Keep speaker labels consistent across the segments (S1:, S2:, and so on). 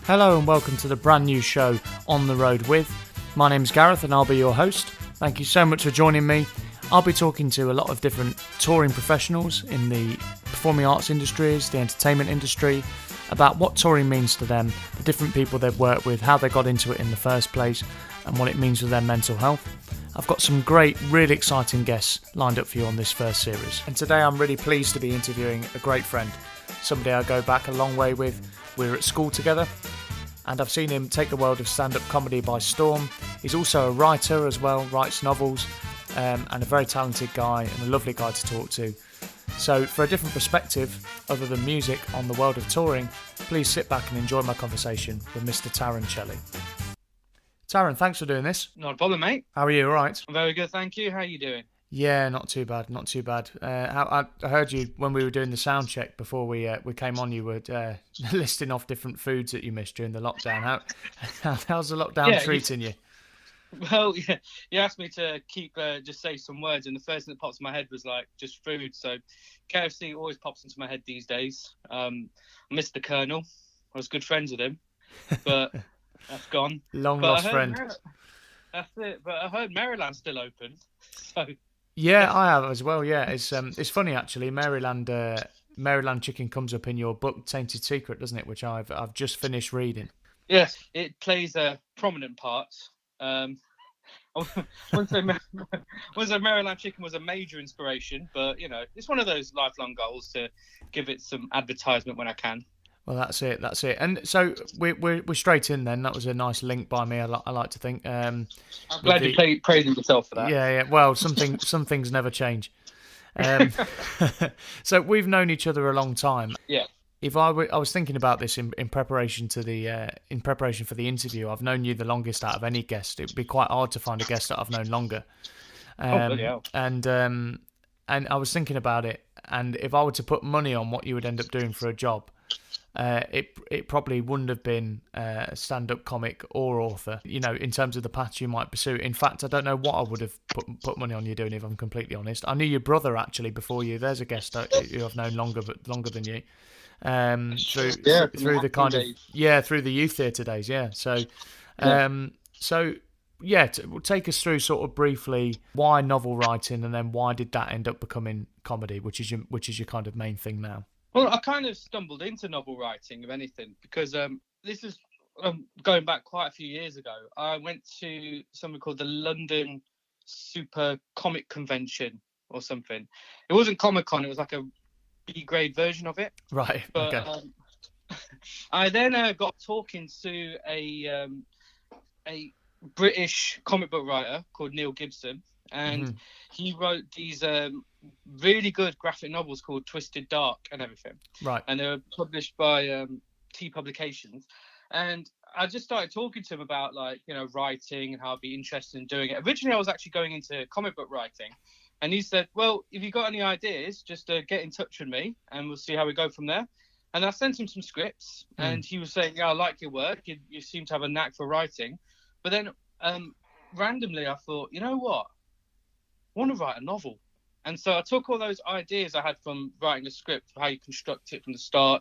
S1: Hello and welcome to the brand new show On the Road With. My name's Gareth and I'll be your host. Thank you so much for joining me. I'll be talking to a lot of different touring professionals in the performing arts industries, the entertainment industry, about what touring means to them, the different people they've worked with, how they got into it in the first place, and what it means for their mental health. I've got some great, really exciting guests lined up for you on this first series. And today I'm really pleased to be interviewing a great friend, somebody I go back a long way with. We were at school together, and I've seen him take the world of stand-up comedy by storm. He's also a writer as well, writes novels, and a very talented guy and a lovely guy to talk to. So for a different perspective, other than music, on the world of touring, please sit back and enjoy my conversation with Mr. Tharun Chelley. Tharun, thanks for doing this.
S2: Not a problem, mate.
S1: How are you? All right?
S2: I'm very good, thank you. How are you doing?
S1: Yeah, not too bad, not too bad. I heard you when we were doing the sound check before we came on. You were listing off different foods that you missed during the lockdown. How's the lockdown treating you?
S2: Well, yeah, you asked me to keep just say some words, and the first thing that pops in my head was like just food. So KFC always pops into my head these days. I missed the Colonel. I was good friends with him, but that's gone.
S1: Long lost friend.
S2: That's it. But I heard Maryland's still open. So.
S1: Yeah, I have as well. Yeah, it's funny actually. Maryland Chicken comes up in your book Tainted Secret, doesn't it? Which I've just finished reading.
S2: Yes, it plays a prominent part. I wouldn't say Maryland Chicken was a major inspiration, but you know, it's one of those lifelong goals to give it some advertisement when I can.
S1: Well, that's it. And so we're straight in then. That was a nice link by me. I like to think.
S2: I'm glad you praising yourself for that.
S1: Yeah. Well, some things never change. So we've known each other a long time.
S2: Yeah.
S1: If I was thinking about this in preparation for the interview. I've known you the longest out of any guest. It'd be quite hard to find a guest that I've known longer. And I was thinking about it, and if I were to put money on what you would end up doing for a job. It probably wouldn't have been a stand-up comic or author, you know, in terms of the path you might pursue. In fact, I don't know what I would have put money on you doing, if I'm completely honest. I knew your brother actually before you. There's a guest who I've known longer than you. Through the kind of through the youth theatre days. Yeah. So, take us through sort of briefly why novel writing, and then why did that end up becoming comedy, which is your kind of main thing now.
S2: Well, I kind of stumbled into novel writing, if anything, because this is going back quite a few years ago. I went to something called the London Super Comic Convention or something. It wasn't Comic-Con, it was like a B-grade version of it.
S1: Right,
S2: but,
S1: okay.
S2: I then got talking to a British comic book writer called Neil Gibson, and he wrote these really good graphic novels called Twisted Dark and everything.
S1: Right.
S2: And they were published by T Publications. And I just started talking to him about, like, you know, writing and how I'd be interested in doing it. Originally, I was actually going into comic book writing. And he said, well, if you've got any ideas, just get in touch with me and we'll see how we go from there. And I sent him some scripts and he was saying, yeah, I like your work. You seem to have a knack for writing. But then randomly, I thought, you know what? I want to write a novel. And so I took all those ideas I had from writing a script, how you construct it from the start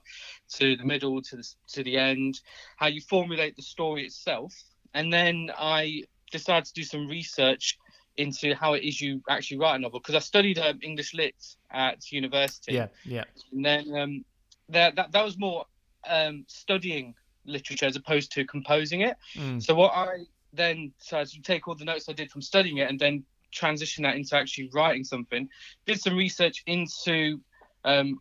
S2: to the middle to the end, how you formulate the story itself. And then I decided to do some research into how it is you actually write a novel, because I studied English Lit at university.
S1: Yeah.
S2: And then that was more studying literature as opposed to composing it. So what I then decided to take all the notes I did from studying it and then transition that into actually writing something. Did some research into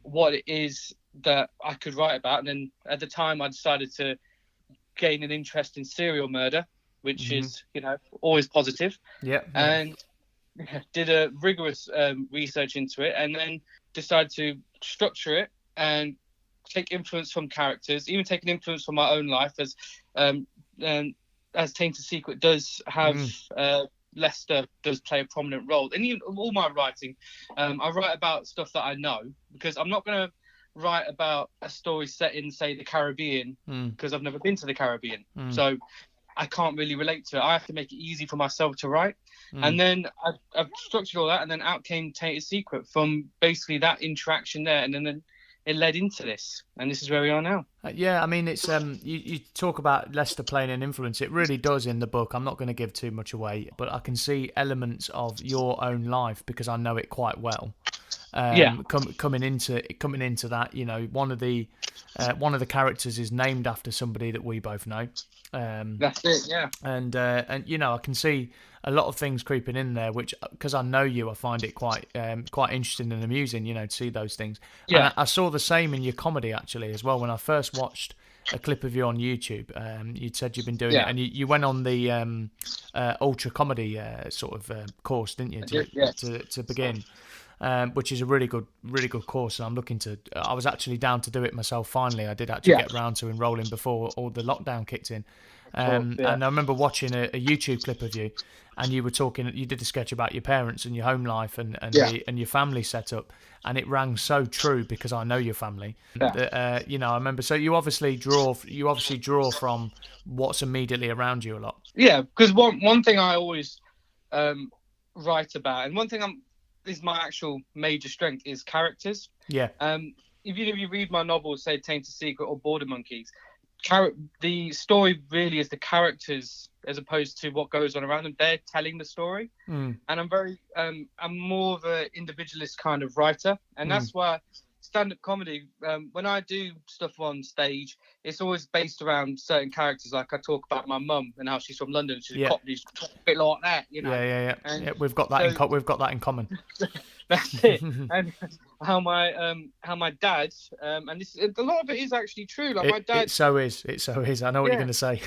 S2: what it is that I could write about, and then at the time I decided to gain an interest in serial murder, which is, you know, always positive. And did a rigorous research into it, and then decided to structure it and take influence from characters, even taking influence from my own life, as Tainted Secret does have Leicester does play a prominent role. And even all my writing, I write about stuff that I know, because I'm not going to write about a story set in, say, the Caribbean, because I've never been to the Caribbean. So I can't really relate to it. I have to make it easy for myself to write. And then I've structured all that, and then out came Tainted Secret from basically that interaction there. And then it led into this, and this is where we are now.
S1: Yeah, I mean, it's you talk about Leicester playing an influence. It really does in the book. I'm not going to give too much away, but I can see elements of your own life because I know it quite well. Coming into that, you know, one of the characters is named after somebody that we both know.
S2: That's it, yeah.
S1: And you know, I can see a lot of things creeping in there, which, because I know you, I find it quite interesting and amusing, you know, to see those things.
S2: Yeah.
S1: And I saw the same in your comedy actually as well. When I first watched a clip of you on YouTube, you'd said you've been doing it, and you went on the ultra comedy sort of course, didn't you, to begin. Which is a really good course, and I'm looking to. I was actually down to do it myself. Finally, I did actually get round to enrolling before all the lockdown kicked in. And I remember watching a YouTube clip of you, and you were talking. You did a sketch about your parents and your home life and your family setup, and it rang so true because I know your family. That, you know, I remember. So you obviously draw from what's immediately around you a lot.
S2: Yeah, because one thing I always write about, and one thing is my actual major strength is characters.
S1: Yeah.
S2: If you read my novels, say Tainted Secret or Border Monkeys, the story really is the characters as opposed to what goes on around them. They're telling the story. And I'm more of an individualist kind of writer, and that's why stand-up comedy, when I do stuff on stage, it's always based around certain characters. Like I talk about my mum and how she's from London. She's a Cockney, she's a bit like that, you know.
S1: Yeah. We've got that we've got that in common.
S2: That's it. And how my dad, and this, a lot of it is actually true. Like my dad. It so is.
S1: I know what you're going to say.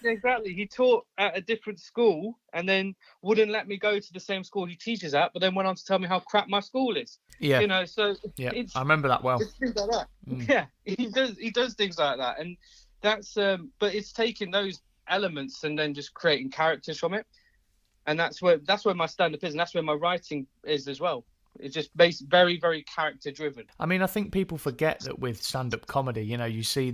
S2: Exactly. He taught at a different school and then wouldn't let me go to the same school he teaches at, but then went on to tell me how crap my school is.
S1: Yeah.
S2: You know, so
S1: I remember that well.
S2: It's things like that. Yeah, he does things like that, and that's but it's taking those elements and then just creating characters from it, and that's where my stand-up is, and that's where my writing is as well. It's just very, very character driven.
S1: I mean, I think people forget that with stand-up comedy, you know, you see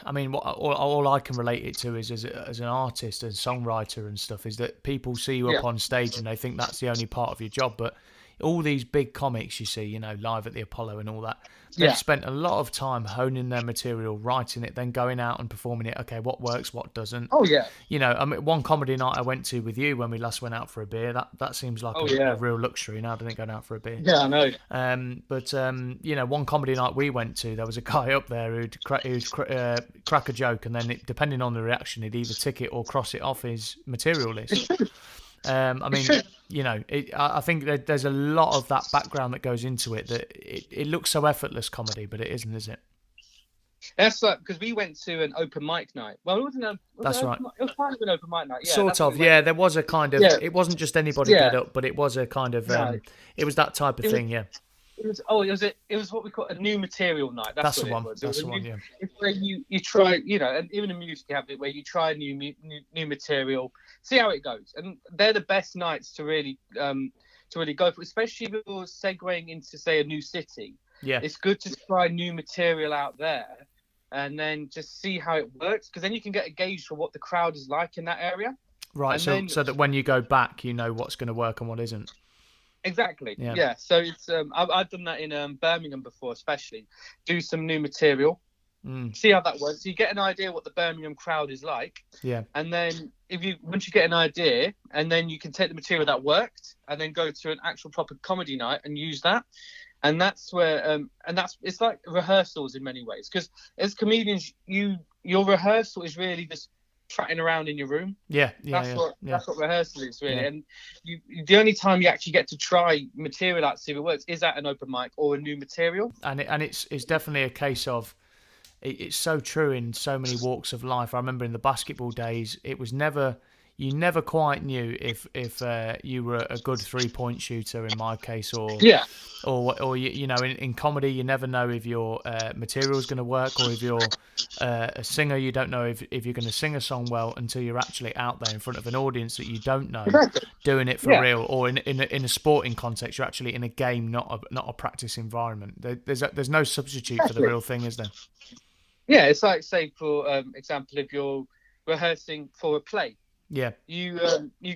S1: all I can relate it to is as an artist and songwriter and stuff is that people see you up on stage and they think that's the only part of your job, but all these big comics you see, you know, live at the Apollo and all that, they've spent a lot of time honing their material, writing it, then going out and performing it. Okay, what works, what doesn't?
S2: Oh yeah.
S1: You know, I mean, one comedy night I went to with you when we last went out for a beer, that seems like a real luxury now, doesn't it, going out for a beer?
S2: Yeah, I know.
S1: But you know, one comedy night we went to, there was a guy up there who'd crack a joke, and then depending on the reaction, he'd either tick it or cross it off his material list. I mean, you know, I think that there's a lot of that background that goes into it, that it looks so effortless comedy, but it isn't, is it?
S2: That's like, because we went to an open mic night. Well, it wasn't
S1: That's right.
S2: It was kind of an open mic night. Yeah,
S1: sort of, yeah. There was a kind of, it wasn't just anybody get up, but it was a kind of, it was that type of thing, yeah.
S2: It was what we call a new material night. That's
S1: the one.
S2: That's
S1: the one. Yeah.
S2: It's where you try, you know, and even in music you have it where you try new material, see how it goes, and they're the best nights to really go for, especially if you're segueing into, say, a new city.
S1: Yeah,
S2: it's good to try new material out there, and then just see how it works, because then you can get a gauge for what the crowd is like in that area.
S1: Right. So that when you go back, you know what's going to work and what isn't.
S2: Exactly. Yeah. So it's I've done that in Birmingham before, especially do some new material, see how that works. So you get an idea what the Birmingham crowd is like. Yeah. And then once you get an idea, and then you can take the material that worked, and then go to an actual proper comedy night and use that. And that's where it's like rehearsals in many ways, because as comedians, your rehearsal is really just trotting around in your room. That's what rehearsal is really. And the only time you actually get to try material out to see if it works is at an open mic or a new material. And
S1: it's definitely a case of, it's so true in so many walks of life. I remember in the basketball days, it was you never quite knew if you were a good 3-point shooter in my case, or you know, in comedy you never know if your material is going to work, or if you're a singer, you don't know if you're going to sing a song well until you're actually out there in front of an audience that you don't know, doing it for real. Or in a sporting context, you're actually in a game, not a practice environment. There's no substitute for the real thing, is there?
S2: Yeah, it's like, say for example, if you're rehearsing for a play. Yeah, you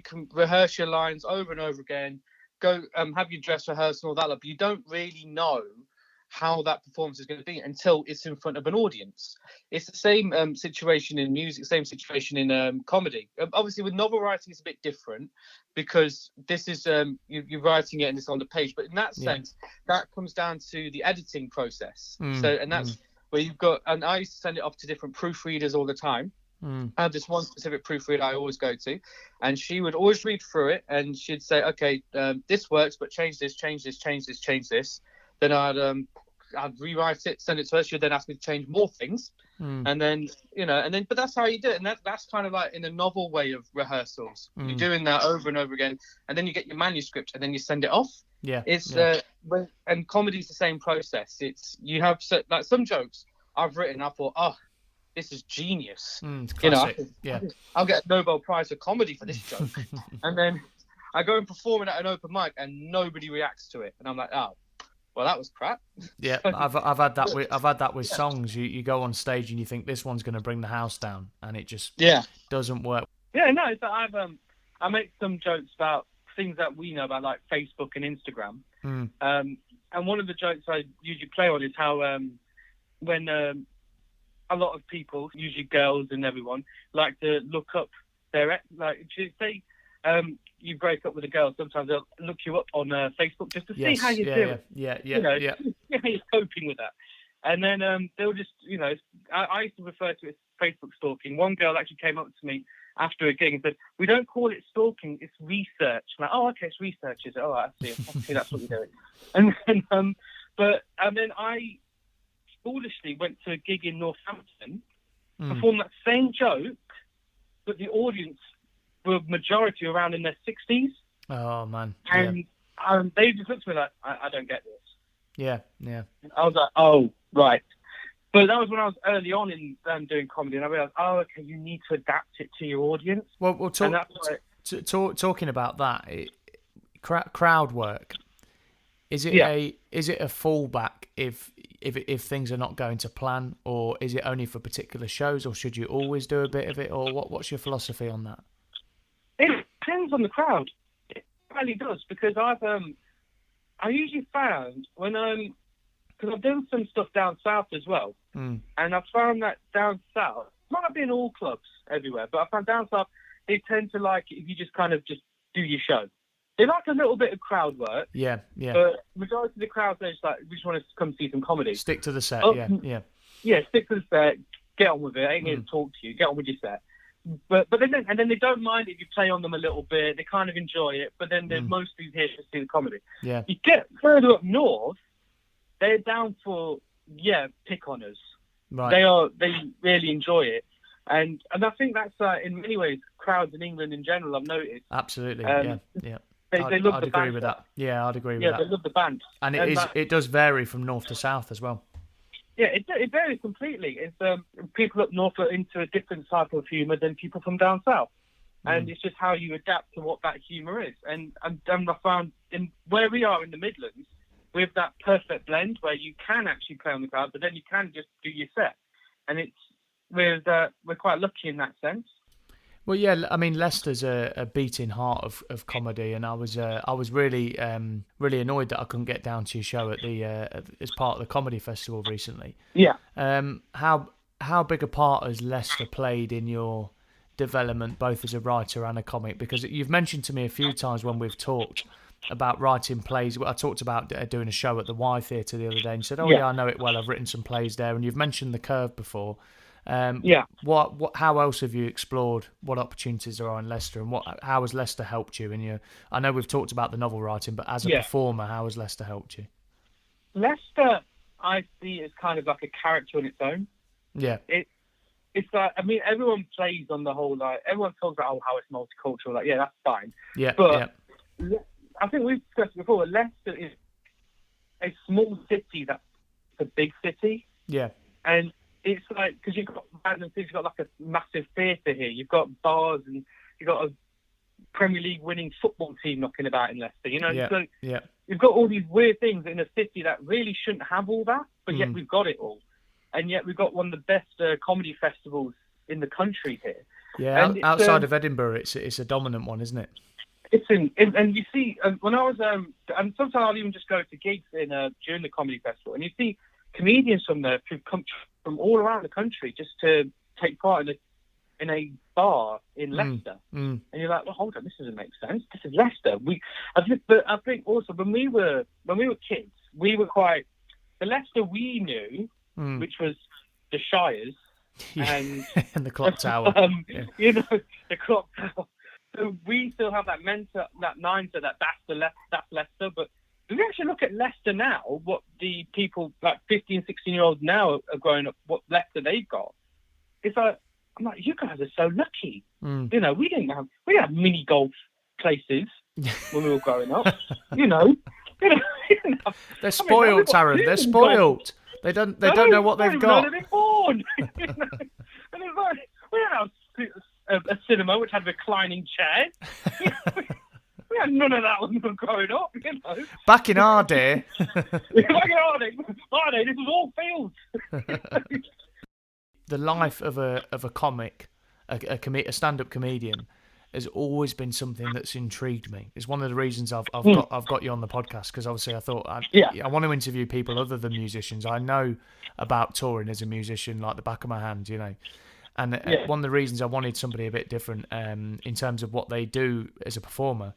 S2: can rehearse your lines over and over again. Go have your dress rehearsal and all that, but you don't really know how that performance is going to be until it's in front of an audience. It's the same situation in music, same situation in comedy. Obviously, with novel writing, it's a bit different because this is you're writing it and it's on the page. But in that sense, that comes down to the editing process. That's where you've got. And I used to send it off to different proofreaders all the time. I have this one specific proofreader I always go to, and she would always read through it, and she'd say, "Okay, this works, but change this, change this, change this, change this." Then I'd rewrite it, send it to her. She'd then ask me to change more things, and then but that's how you do it, and that's kind of like in a novel way of rehearsals. You're doing that over and over again, and then you get your manuscript, and then you send it off. And comedy's the same process. It's you have like some jokes I've written, I thought, oh, this is genius. I'll get a Nobel Prize for comedy for this joke. And then I go and perform it at an open mic and nobody reacts to it. And I'm like, oh, well, that was crap.
S1: Yeah, I've had that with songs. You go on stage and you think this one's going to bring the house down, and it just doesn't work.
S2: Yeah, no, it's like I make some jokes about things that we know about, like Facebook and Instagram. And one of the jokes I usually play on is how when a lot of people, usually girls and everyone, like to look up their ex. Like, say you break up with a girl, sometimes they'll look you up on Facebook just to see how you're doing. See how you're coping with that. And then they'll just, I used to refer to it as Facebook stalking. One girl actually came up to me after a gig and said, "We don't call it stalking, it's research." I'm like, "Oh, okay, it's research, is it? Oh, I see that's what you're doing." And then I foolishly went to a gig in Northampton, performed that same joke, but the audience were majority around in their 60s.
S1: Oh, man.
S2: And they just looked at me like, I don't get this.
S1: Yeah.
S2: I was like, oh, right. But that was when I was early on in doing comedy, and I realised, oh, okay, you need to adapt it to your audience.
S1: Well, talking about that, crowd work, is it a fallback if things are not going to plan, or is it only for particular shows, or should you always do a bit of it, or what's your philosophy on that?
S2: It depends on the crowd. It really does, because I usually found when because I've done some stuff down south as well, and I've found that down south, might not be in all clubs everywhere, but I found down south they tend to like it if you just kind of just do your show. They like a little bit of crowd work. Yeah. But majority of the crowd, they're just like, we just want to come see some comedy.
S1: Stick to the set,
S2: Yeah, stick to the set. Get on with it. I ain't here to talk to you. Get on with your set. But then they don't mind if you play on them a little bit. They kind of enjoy it. But then they're mostly here to see the comedy. Yeah. You get further up north, they're down for, pick on us. Right. They really enjoy it. And I think that's, in many ways, crowds in England in general, I've noticed.
S1: Absolutely, yeah.
S2: They love the band.
S1: I'd agree with that. Yeah, I'd agree with that.
S2: Yeah, they love the band.
S1: And it does vary from north to south as well.
S2: Yeah, it varies completely. It's people up north are into a different type of humour than people from down south. And it's just how you adapt to what that humour is. And I found where we are in the Midlands, we have that perfect blend where you can actually play on the crowd, but then you can just do your set. And we're quite lucky in that sense.
S1: Well, yeah, I mean, Leicester's a beating heart of comedy, and I was really really annoyed that I couldn't get down to your show at the as part of the comedy festival recently.
S2: Yeah.
S1: How big a part has Leicester played in your development, both as a writer and a comic? Because you've mentioned to me a few times when we've talked about writing plays. I talked about doing a show at the Y Theatre the other day, and you said, "Oh yeah, I know it well. I've written some plays there." And you've mentioned the Curve before. How else have you explored what opportunities there are in Leicester, and how has Leicester helped you in your? I know we've talked about the novel writing, but as a performer, how has Leicester helped you?
S2: Leicester, I see as kind of like a character on its own. Yeah. It's like, I mean, everyone plays on the whole, like, everyone talks about how it's multicultural. Like, yeah, that's fine. Yeah. But I think we've discussed before. Leicester is a small city that's a big city. Yeah. And it's like, because you've got random things, you've got like a massive theatre here, you've got bars, and you've got a Premier League winning football team knocking about in Leicester, so you've got all these weird things in a city that really shouldn't have all that, but yet we've got it all. And yet we've got one of the best comedy festivals in the country here.
S1: Yeah, outside of Edinburgh, it's a dominant one, isn't it?
S2: and you see, when I was and sometimes I'll even just go to gigs during the comedy festival, and you see comedians from there who've come from all around the country just to take part in a bar in Leicester, and you're like, well, hold on, this doesn't make sense. This is Leicester. I think also when we were kids, we were quite the Leicester we knew, which was the Shires and
S1: the clock tower,
S2: you know, the clock tower. So we still have that mindset that's Leicester. But if you actually look at Leicester now, what the people like 15, 16-year-olds now are growing up, what Leicester they've got, it's like, I'm like, you guys are so lucky. You know, we had mini golf places when we were growing up. you know.
S1: They're spoiled, Tharun. They're spoiled. They don't know what they've got.
S2: They've been born. And it's like, we don't have a cinema which had reclining chairs. We had none of that when we were growing up, you know.
S1: Back in our day.
S2: Back in our day, this was all fields.
S1: The life of a comic, a stand-up comedian, has always been something that's intrigued me. It's one of the reasons I've got you on the podcast, because obviously I thought I want to interview people other than musicians. I know about touring as a musician like the back of my hand, you know. And one of the reasons I wanted somebody a bit different in terms of what they do as a performer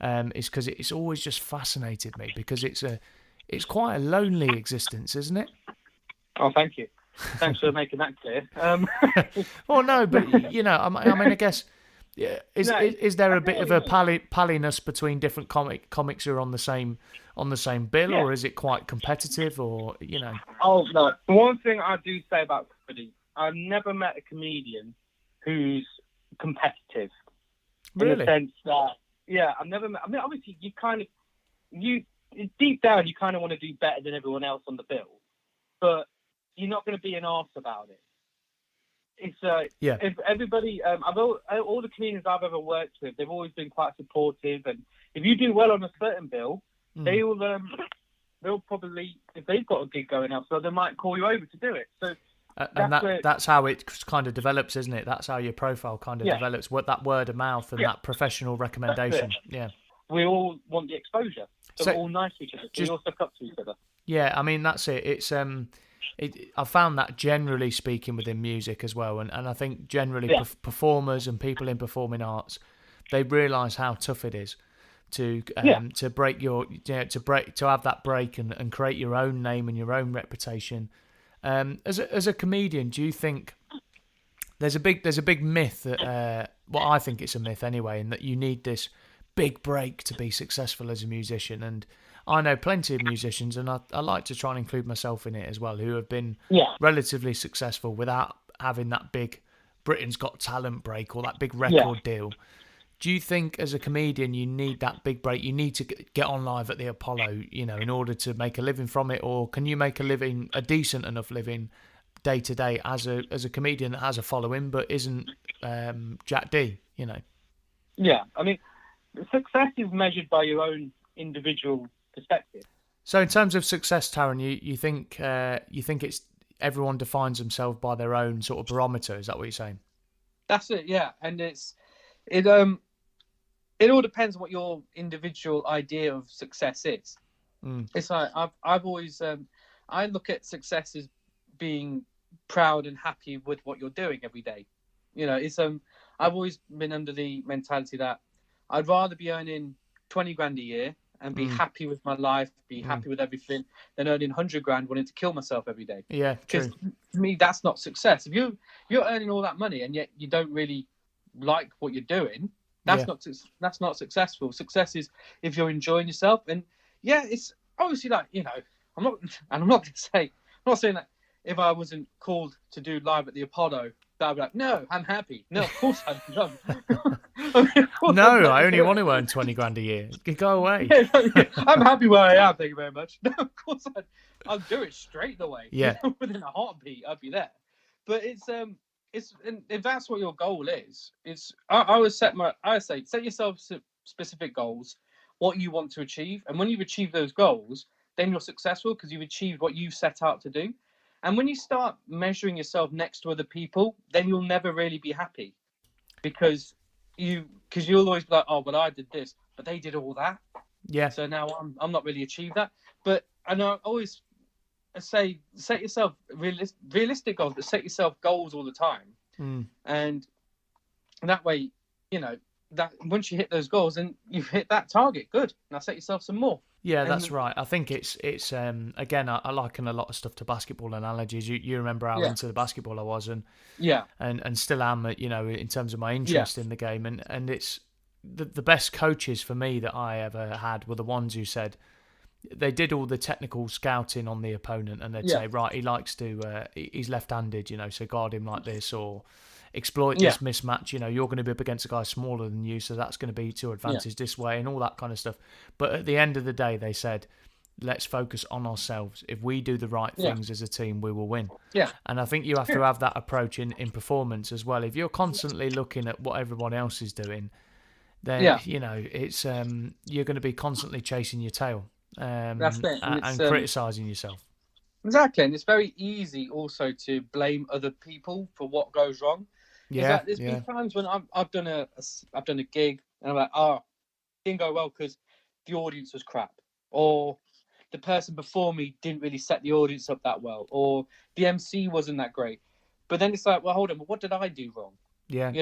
S1: is because it's always just fascinated me, because it's quite a lonely existence, isn't it?
S2: Oh, thank you. Thanks for making that clear.
S1: Well, no, but you know, I mean, I guess, is there a bit of a palliness between different comics who are on the same bill, or is it quite competitive, or you know?
S2: Oh no, one thing I do say about comedy, I've never met a comedian who's competitive.
S1: Really?
S2: In the sense that, I've never met. I mean, obviously, deep down, you kind of want to do better than everyone else on the bill, but you're not going to be an arse about it. It's if everybody, all the comedians I've ever worked with, they've always been quite supportive, and if you do well on a certain bill, they'll probably, if they've got a gig going up, so they might call you over to do it. So.
S1: That's how it kind of develops, isn't it? That's how your profile kind of develops. What that word of mouth and that professional recommendation. Yeah.
S2: We all want the exposure. So we're all nice to each other. We all suck up to each other. Yeah,
S1: I mean that's it. It's I found that generally speaking within music as well, and I think generally performers and people in performing arts, they realise how tough it is to break to have that break and create your own name and your own reputation. As a comedian, do you think there's a big myth that I think it's a myth anyway, in that you need this big break to be successful as a musician? And I know plenty of musicians, and I like to try and include myself in it as well, who have been relatively successful without having that big Britain's Got Talent break or that big record deal. Do you think as a comedian you need that big break? You need to get on live at the Apollo, you know, in order to make a living from it? Or can you make a decent enough living day to day as a comedian that has a following but isn't Jack D, you know?
S2: Yeah, I mean, success is measured by your own individual perspective.
S1: So in terms of success, Tharun, you think it's everyone defines themselves by their own sort of barometer? Is that what you're saying?
S2: That's it, yeah. And it all depends on what your individual idea of success is. It's like I've always I look at success as being proud and happy with what you're doing every day. You know, it's I've always been under the mentality that I'd rather be earning 20 grand a year and be happy with my life, be happy with everything, than earning 100 grand wanting to kill myself every day.
S1: Yeah,
S2: because to me that's not success. If you're earning all that money and yet you don't really like what you're doing, that's not successful. Success is if you're enjoying yourself. And it's obviously like, you know, I'm not saying that if I wasn't called to do live at the Apollo, that I'd be like, no, I'm happy. No, of course I'm not.
S1: I only want to earn 20 grand a year. Go away.
S2: I'm happy where I am. Thank you very much. No, of course I'll do it straight away.
S1: Yeah.
S2: Within a heartbeat, I'd be there. But it's if that's what your goal is, I say set yourself specific goals, what you want to achieve, and when you've achieved those goals, then you're successful because you've achieved what you set out to do. And when you start measuring yourself next to other people, then you'll never really be happy, because because you'll always be like, oh, but I did this, but they did all that.
S1: Yeah.
S2: So now I'm not really achieved that. But I know I always say set yourself realistic goals, but set yourself goals all the time, and that way, that once you hit those goals and you've hit that target, good. Now set yourself some more.
S1: Yeah, that's right. I think it's again, I liken a lot of stuff to basketball analogies. You remember how into the basketball I was, and still am, in terms of my interest in the game, and it's the best coaches for me that I ever had were the ones who said they did all the technical scouting on the opponent, and they'd say, right, he likes to he's left-handed, so guard him like this, or exploit this mismatch. You're going to be up against a guy smaller than you, so that's going to be to advantage this way, and all that kind of stuff. But at the end of the day, they said, let's focus on ourselves. If we do the right things as a team, we will win. Yeah. And I think you have to have that approach in performance as well. If you're constantly looking at what everyone else is doing, then it's you're going to be constantly chasing your tail,
S2: that's it.
S1: and criticising yourself.
S2: Exactly, and it's very easy also to blame other people for what goes wrong.
S1: Yeah,
S2: there's been times when I've done a gig and I'm like, it didn't go well because the audience was crap, or the person before me didn't really set the audience up that well, or the MC wasn't that great. But then it's like, well, hold on, what did I do wrong?
S1: Yeah,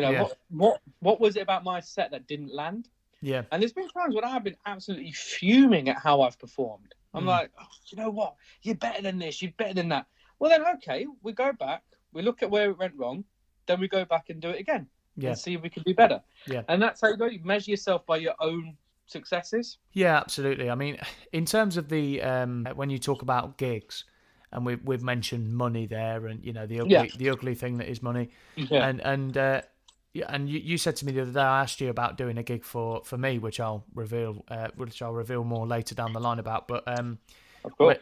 S2: what was it about my set that didn't land?
S1: Yeah.
S2: And there's been times when I've been absolutely fuming at how I've performed. I'm like, you know what? You're better than this. You're better than that. Well, then, okay, we go back. We look at where it went wrong. Then we go back and do it again and see if we can do better. Yeah. And that's how you go. You measure yourself by your own successes.
S1: Yeah, absolutely. I mean, in terms of the when you talk about gigs, and we've mentioned money there, and the ugly thing that is money, and you said to me the other day, I asked you about doing a gig for me, which I'll reveal more later down the line about. But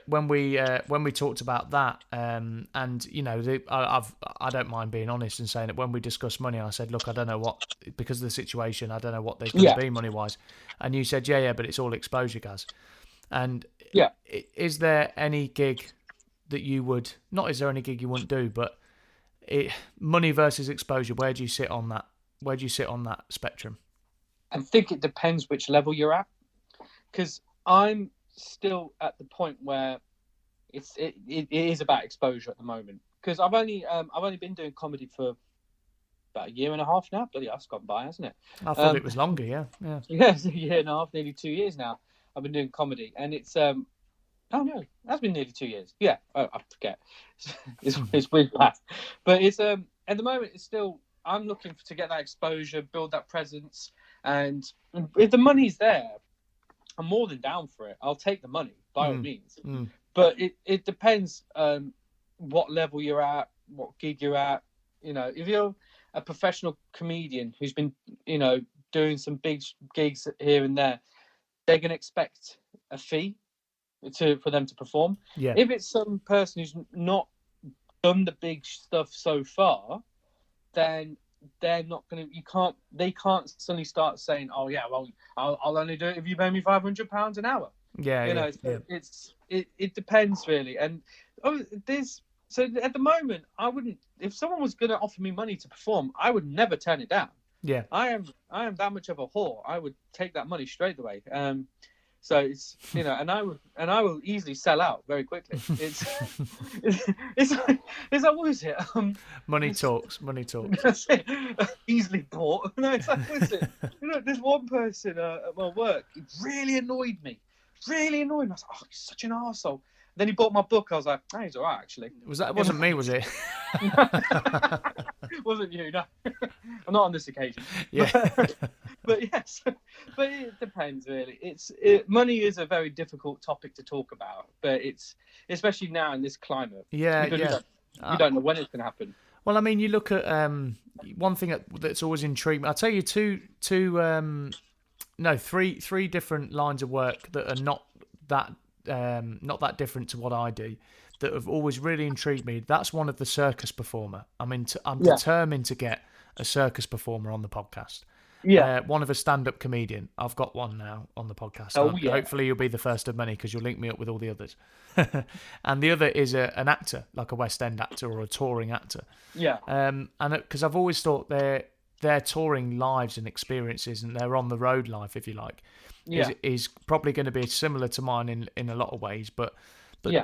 S1: when we talked about that, and I don't mind being honest and saying that when we discussed money, I said, look, I don't know what, because of the situation, I don't know what there's going to be money wise, and you said, but it's all exposure, Gaz. And is there any gig that you would not? Is there any gig you wouldn't do, but money versus exposure, where do you sit on that? Where do you sit on that spectrum?
S2: I think it depends which level you're at, because I'm still at the point where it is about exposure at the moment. Because I've only been doing comedy for about a year and a half now. Bloody hell, it's gone by, hasn't it?
S1: I thought it was longer. Yeah,
S2: it's a year and a half, nearly 2 years now. I've been doing comedy, and it's oh no, that's been nearly 2 years. Yeah, I forget. It's weird past, but it's at the moment it's still. I'm looking to get that exposure, build that presence, and if the money's there, I'm more than down for it. I'll take the money by all means. But it depends what level you're at, what gig you're at. If you're a professional comedian who's been doing some big gigs here and there, they're going to expect a fee for them to perform. Yeah. If it's some person who's not done the big stuff so far, then they're not going to. They can't suddenly start saying, "Oh yeah, well, I'll only do it if you pay me £500 an hour." Yeah, it depends really. And so at the moment, I wouldn't. If someone was going to offer me money to perform, I would never turn it down. Yeah, I am that much of a whore. I would take that money straight away. So it's and I will easily sell out very quickly. It's like what is it?
S1: Money talks.
S2: That's it. Easily bought. No, it's like what is it? There's one person at my work. He really annoyed me. I was like, oh, he's such an arsehole. Then he bought my book. I was like, oh, he's all right, actually.
S1: Wasn't me, was it?
S2: Wasn't you? No, I'm not on this occasion.
S1: Yeah.
S2: But yes, but it depends really. Money is a very difficult topic to talk about, but it's especially now in this climate.
S1: Yeah.
S2: You don't know when it's going to happen.
S1: Well, I mean, you look at one thing that's always intrigued me. I'll tell you three different lines of work that are not that different to what I do, that have always really intrigued me. That's one of the circus performer. I'm determined to get a circus performer on the podcast. Yeah, one of a stand-up comedian. I've got one now on the podcast. Hopefully you'll be the first of many because you'll link me up with all the others. And the other is an actor, like a West End actor or a touring actor. Yeah. And because I've always thought their touring lives and experiences and their on the road life, if you like, is probably going to be similar to mine in a lot of ways, but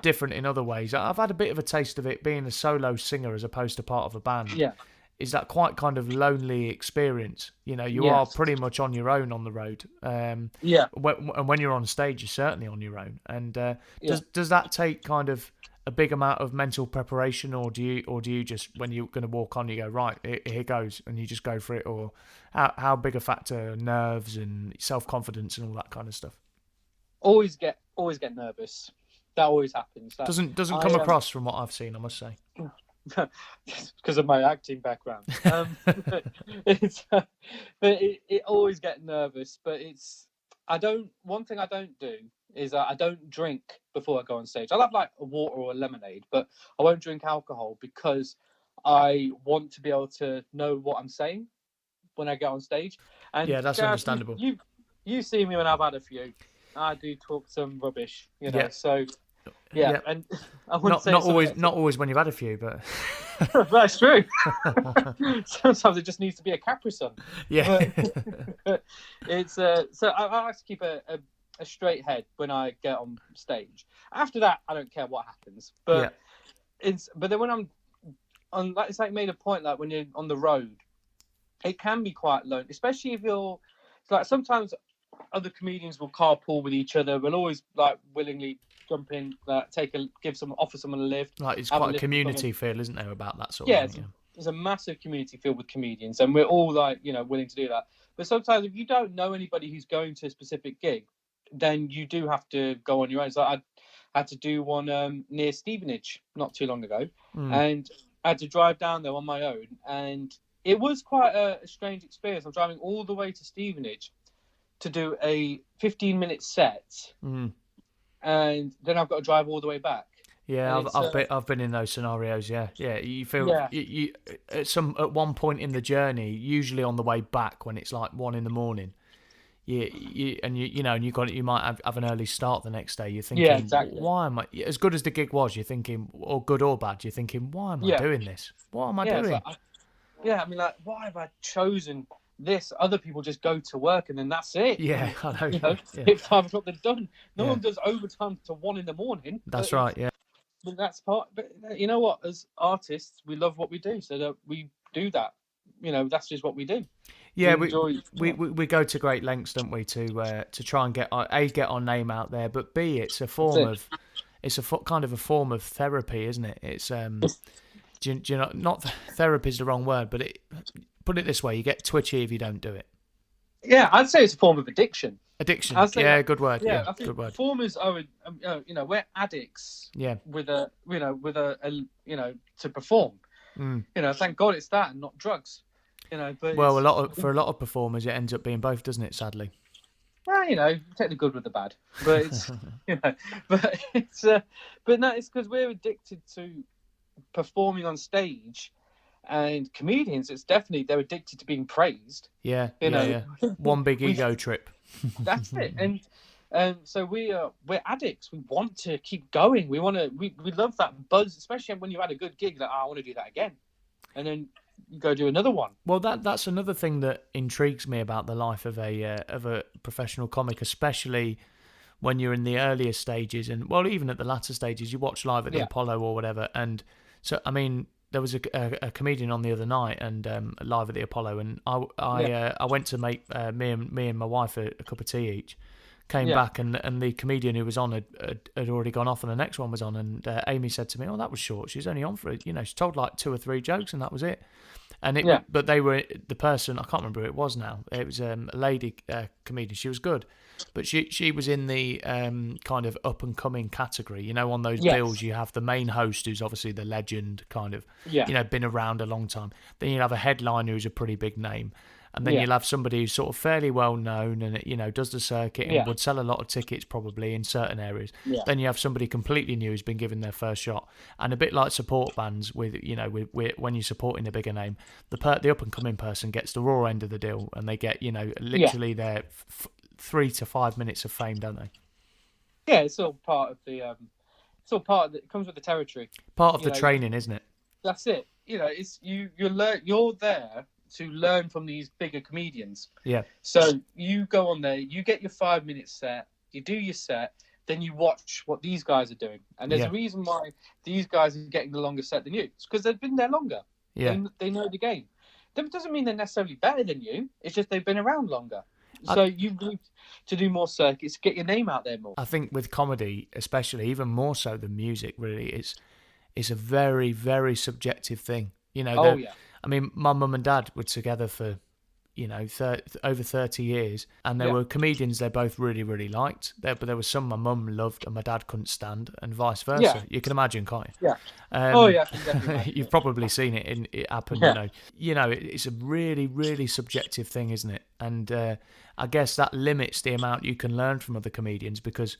S1: different in other ways. I've had a bit of a taste of it being a solo singer as opposed to part of a band.
S2: Yeah.
S1: Is that quite kind of lonely experience? You know, you are pretty much on your own on the road. And when you're on stage, you're certainly on your own. And does that take kind of a big amount of mental preparation, or do you just, when you're going to walk on, you go, right, here goes, and you just go for it? Or how big a factor are nerves and self-confidence and all that kind of stuff?
S2: Always get nervous. That always happens.
S1: Doesn't come across from what I've seen, I must say.
S2: Because of my acting background. But it always get nervous. But one thing I don't do is I don't drink before I go on stage. I'll have like a water or a lemonade, but I won't drink alcohol because I want to be able to know what I'm saying when I get on stage. And
S1: yeah, that's
S2: Gareth,
S1: understandable.
S2: You see me when I've had a few. I do talk some rubbish, you know. So yeah, and I wouldn't say
S1: not always when you've had a few, but
S2: that's true. Sometimes it just needs to be a Capri Sun.
S1: Yeah,
S2: but it's so I like to keep a straight head when I get on stage. After that, I don't care what happens. But but then when I'm on, like, it's like made a point, like when you're on the road, it can be quite lonely, especially if you're like, sometimes other comedians will carpool with each other. We'll always like willingly jump in, offer someone a lift.
S1: Like, it's quite a community feel, isn't there, about that sort of thing?
S2: There's a massive community filled with comedians, and we're all like, you know, willing to do that. But sometimes if you don't know anybody who's going to a specific gig, then you do have to go on your own. So I had to do one near Stevenage not too long ago, and I had to drive down there on my own, and it was quite a strange experience. I'm driving all the way to Stevenage to do a 15-minute set, and then I've got to drive all the way back.
S1: Yeah, I've been in those scenarios. Yeah. You feel you at one point in the journey, usually on the way back when it's like 1 a.m. You might have an early start the next day. You're thinking, why am I? As good as the gig was, you're thinking, or good or bad, you're thinking, why am I doing this? What am I doing?
S2: I mean, like, why have I chosen this? Other people just go to work and then that's it.
S1: Yeah, I know.
S2: You know, it's 5 o'clock, they're done. No one does overtime to 1 a.m.
S1: That's right. Yeah.
S2: But that's part. But you know what? As artists, we love what we do, so that we do that. You know, that's just what we do.
S1: Yeah, we go to great lengths, don't we, to try and get our name out there, but B, it's a form of, kind of a form of therapy, isn't it? It's do you know, not therapy is the wrong word, but put it this way, you get twitchy if you don't do it.
S2: Yeah, I'd say it's a form of addiction.
S1: Addiction, yeah, good word. Yeah,
S2: I think
S1: good word.
S2: Performers are, you know, we're addicts. Yeah. With a to perform. You know, thank God it's that and not drugs. You know, but
S1: for a lot of performers, it ends up being both, doesn't it? Sadly.
S2: Well, you know, take the good with the bad, but it's but no, it's because we're addicted to performing on stage. And comedians, they're addicted to being praised.
S1: Yeah, one big ego trip.
S2: That's it. And so we're addicts. We want to keep going. We love that buzz, especially when you had a good gig. Like, I want to do that again, and then you go do another one.
S1: Well, that's another thing that intrigues me about the life of a professional comic, especially when you're in the earlier stages, and even at the latter stages. You watch live at the Apollo or whatever, and so I mean. There was a comedian on the other night and live at the Apollo, and I went to make me and my wife a cup of tea each. Came back and the comedian who was on had already gone off and the next one was on, and Amy said to me, "Oh, that was short. She was only on for it. You know, she told like 2 or 3 jokes and that was it." And but they were the person, I can't remember who it was now. It was a lady comedian. She was good, but she was in the kind of up and coming category. You know, on those bills you have the main host who's obviously the legend, kind of, you know, been around a long time. Then you have a headliner who's a pretty big name. And then you'll have somebody who's sort of fairly well known and, you know, does the circuit and would sell a lot of tickets probably in certain areas. Yeah. Then you have somebody completely new who's been given their first shot. And a bit like support bands with, you know, with when you're supporting a bigger name, the up and coming person gets the raw end of the deal and they get, you know, literally their 3 to 5 minutes of fame, don't they?
S2: Yeah, it's all part of the, it comes with the territory.
S1: Part of the training, isn't it?
S2: That's it. You know, it's you're there. to learn from these bigger comedians.
S1: Yeah.
S2: So you go on there, you get your 5 minute set, you do your set, then you watch what these guys are doing. And there's a reason why these guys are getting the longer set than you. It's because they've been there longer. Yeah. They know the game. That doesn't mean they're necessarily better than you. It's just they've been around longer. So you need to do more circuits, get your name out there more.
S1: I think with comedy, especially, even more so than music, really, it's a very, very subjective thing. You know, I mean, my mum and dad were together for, over 30 years, and there were comedians they both really, really liked. But there was some my mum loved and my dad couldn't stand, and vice versa. Yeah. You can imagine, can't you?
S2: Yeah.
S1: You've probably seen it happen. Yeah. It's a really, really subjective thing, isn't it? And I guess that limits the amount you can learn from other comedians, because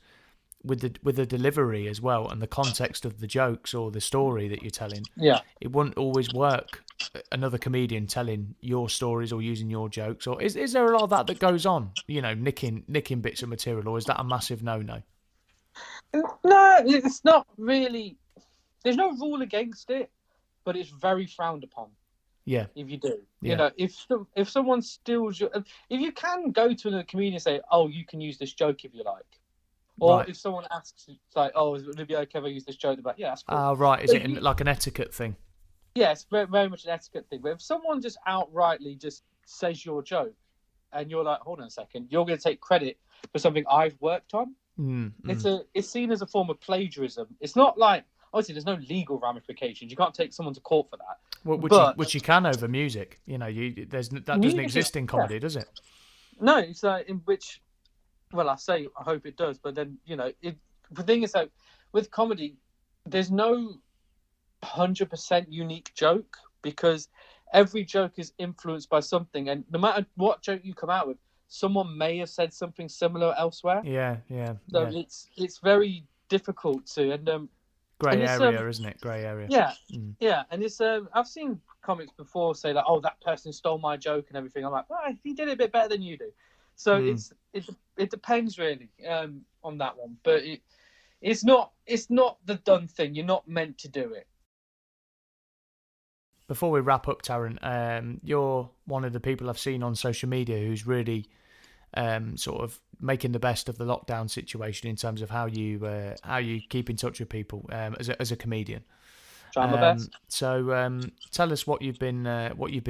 S1: with the delivery as well and the context of the jokes or the story that you're telling, it wouldn't always work. Another comedian telling your stories or using your jokes, or is there a lot of that goes on? Nicking bits of material, or is that a massive no?
S2: No, it's not really. There's no rule against it, but it's very frowned upon.
S1: Yeah,
S2: if you do, if someone steals your, if you can go to another comedian and say, "Oh, you can use this joke if you like," or if someone asks, it's like, "Oh, would it be okay if I use this joke?" They're like, "Yeah, that's cool."
S1: Right. Is it like an etiquette thing?
S2: Yeah, it's very, very much an etiquette thing. But if someone just outrightly just says your joke, and you're like, hold on a second, you're going to take credit for something I've worked on. It's seen as a form of plagiarism. It's not like, obviously, there's no legal ramifications. You can't take someone to court for that.
S1: Well, which you can over music. That doesn't exist in comedy, does it?
S2: No, it's in which, well, I hope it does. But then, the thing is that with comedy, there's no 100% unique joke, because every joke is influenced by something, and no matter what joke you come out with, someone may have said something similar elsewhere. So it's very difficult to, and
S1: grey area, isn't it? Grey area.
S2: Yeah, and it's I've seen comics before say like, oh, that person stole my joke and everything. I'm like, well, he did it a bit better than you do. So it depends really on that one, but it's not the done thing. You're not meant to do it.
S1: Before we wrap up, Tharun, you're one of the people I've seen on social media who's really sort of making the best of the lockdown situation in terms of how you keep in touch with people as a comedian.
S2: Trying my best.
S1: So tell us what you've been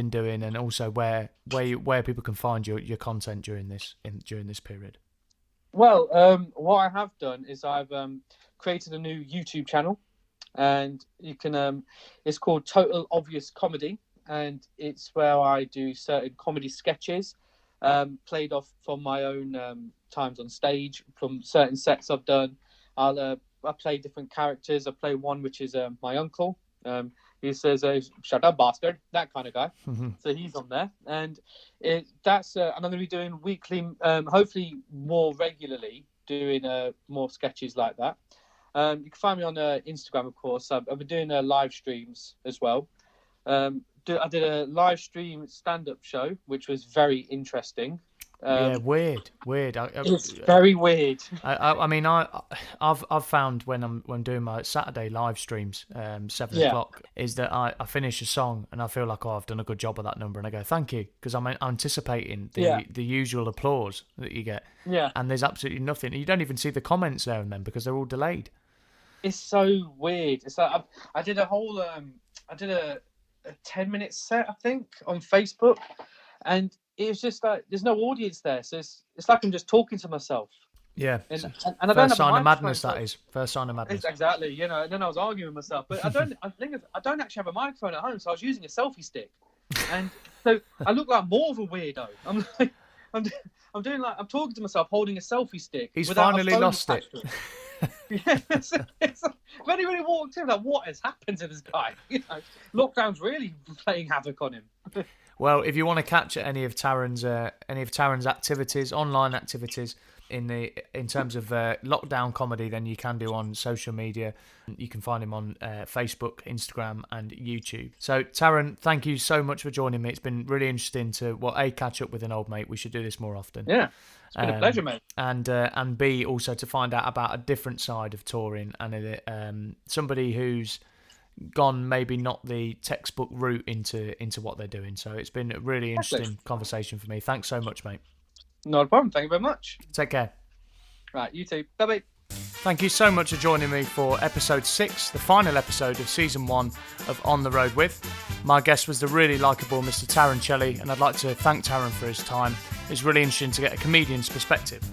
S1: doing, and also where people can find your content during this period.
S2: Well, what I have done is I've created a new YouTube channel. And you can it's called Total Obvious Comedy, and it's where I do certain comedy sketches played off from my own times on stage, from certain sets I've done. I play different characters. I play one which is my uncle. He says, "Shut up, bastard," that kind of guy. So he's on there, and and I'm going to be doing weekly, hopefully more regularly, doing more sketches like that. You can find me on Instagram, of course. I've been doing live streams as well. I did a live stream stand-up show, which was very interesting.
S1: Weird.
S2: It's very weird.
S1: I mean, I've found when I'm doing my Saturday live streams, 7 o'clock, is that I finish a song and I feel like, I've done a good job of that number, and I go, thank you, because I'm anticipating the usual applause that you get.
S2: Yeah.
S1: And there's absolutely nothing. You don't even see the comments there and then, because they're all delayed.
S2: It's so weird. It's like I did a whole a 10-minute set, I think, on Facebook, and it was just like there's no audience there, so it's like I'm just talking to myself.
S1: Yeah,
S2: and I don't
S1: first sign of madness. That is first sign of madness.
S2: Exactly. And then I was arguing with myself, but I don't actually have a microphone at home, so I was using a selfie stick, and so I look like more of a weirdo. I'm talking to myself holding a selfie stick.
S1: He's finally lost it.
S2: It's like, when he walked in, like, what has happened to this guy? Lockdown's really playing havoc on him.
S1: Well, if you want to catch any of Tharun's activities, online activities in terms of lockdown comedy, then you can do on social media. You can find him on Facebook, Instagram, and YouTube. So, Tharun, thank you so much for joining me. It's been really interesting to catch up with an old mate. We should do this more often.
S2: Yeah. It's been a pleasure, mate.
S1: And B, also to find out about a different side of touring, and somebody who's gone maybe not the textbook route into what they're doing. So it's been a really interesting conversation for me. Thanks so much, mate.
S2: Not a problem. Thank you very much.
S1: Take care.
S2: Right, you too. Bye-bye.
S1: Thank you so much for joining me for episode 6, the final episode of season 1 of On the Road With. My guest was the really likeable Mr. Tharun Chelley, and I'd like to thank Tharun for his time. It's really interesting to get a comedian's perspective.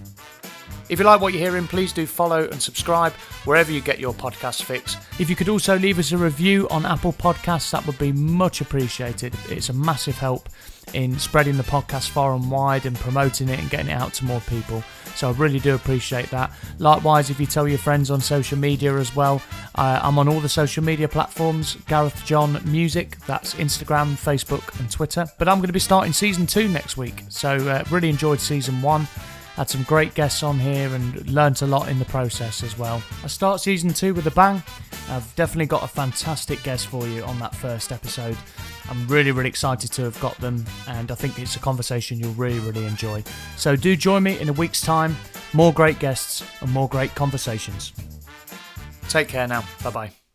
S1: If you like what you're hearing, please do follow and subscribe wherever you get your podcast fix. If you could also leave us a review on Apple Podcasts, that would be much appreciated. It's a massive help in spreading the podcast far and wide and promoting it and getting it out to more people. So I really do appreciate that. Likewise, if you tell your friends on social media as well. I'm on all the social media platforms, Gareth John Music. That's Instagram, Facebook and Twitter. But I'm going to be starting season 2 next week. So really enjoyed season 1. Had some great guests on here and learnt a lot in the process as well. I start season 2 with a bang. I've definitely got a fantastic guest for you on that first episode. I'm really, really excited to have got them, and I think it's a conversation you'll really, really enjoy. So do join me in a week's time. More great guests and more great conversations. Take care now. Bye-bye.